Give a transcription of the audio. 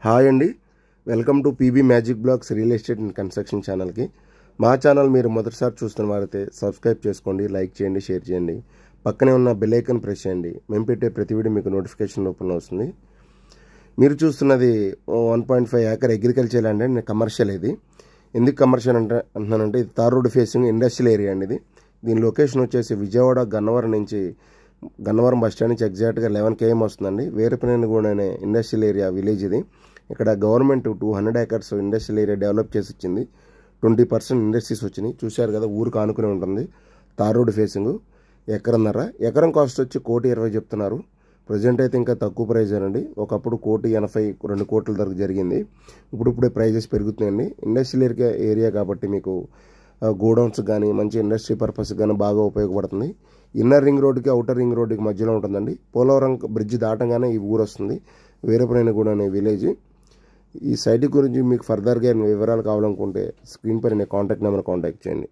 Hi అండి, welcome to PB magic blogs real estate and construction ఛానల్కి. మా channel మీరు మొదటిసారి చూస్తున్న వారైతే సబ్స్క్రైబ్ చేసుకోండి, లైక్ చేయండి, షేర్ చేయండి. పక్కనే ఉన్న బెల్ ఐకాన్ ప్రెస్ చేయండి. మేము పెట్టే ప్రతి వీడియో మీకు నోటిఫికేషన్ రూపంలో వస్తుంది. మీరు చూస్తున్నది 1.5 ఏకర్ అగ్రికల్చర్ ల్యాండ్ అండి, కమర్షియల్. ఇది ఎందుకు కమర్షియల్ అంటున్నానంటే ఇది tar road facing industrial area అండి. దీని లొకేషన్ వచ్చేసి విజయవాడ గన్నవరం బస్ స్టాండ్ నుంచి ఎగ్జాక్ట్గా 11 km వస్తుందండి. వీరపనేనిగూడ అనే ఇండస్ట్రియల్ ఏరియా విలేజ్ ఇది. ఇక్కడ government 200 acres industrial area develop చేసి ఇచ్చింది. 20% ఇండస్ట్రీస్ వచ్చినాయి. చూశారు కదా, ఊరికి ఆనుకుని ఉంటుంది. Tar road facing. ఎకరం కాస్ట్ వచ్చి 1,20,00,000 చెప్తున్నారు. ప్రజెంట్ అయితే ఇంకా తక్కువ ప్రైజ్ అండి. ఒకప్పుడు 1,80,00,000 2 కోట్ల ధరకు జరిగింది. ఇప్పుడే ప్రైజెస్ పెరుగుతున్నాయండి. ఇండస్ట్రియల్ ఏరియా కాబట్టి మీకు గోడౌన్స్ కానీ మంచి ఇండస్ట్రీ పర్పస్ కానీ బాగా ఉపయోగపడుతుంది. ఇన్నర్ రింగ్ రోడ్డుకి అవుటర్ రింగ్ రోడ్డుకి మధ్యలో ఉంటుందండి. పోలవరం బ్రిడ్జ్ దాటంగానే ఈ ఊరు వస్తుంది, వీరపనేనిగూడ అనే విలేజ్. ఈ సైట్ గురించి మీకు ఫర్దర్గా వివరాలు కావాలనుకుంటే స్క్రీన్ పైన కాంటాక్ట్ నెంబర్ కాంటాక్ట్ చేయండి.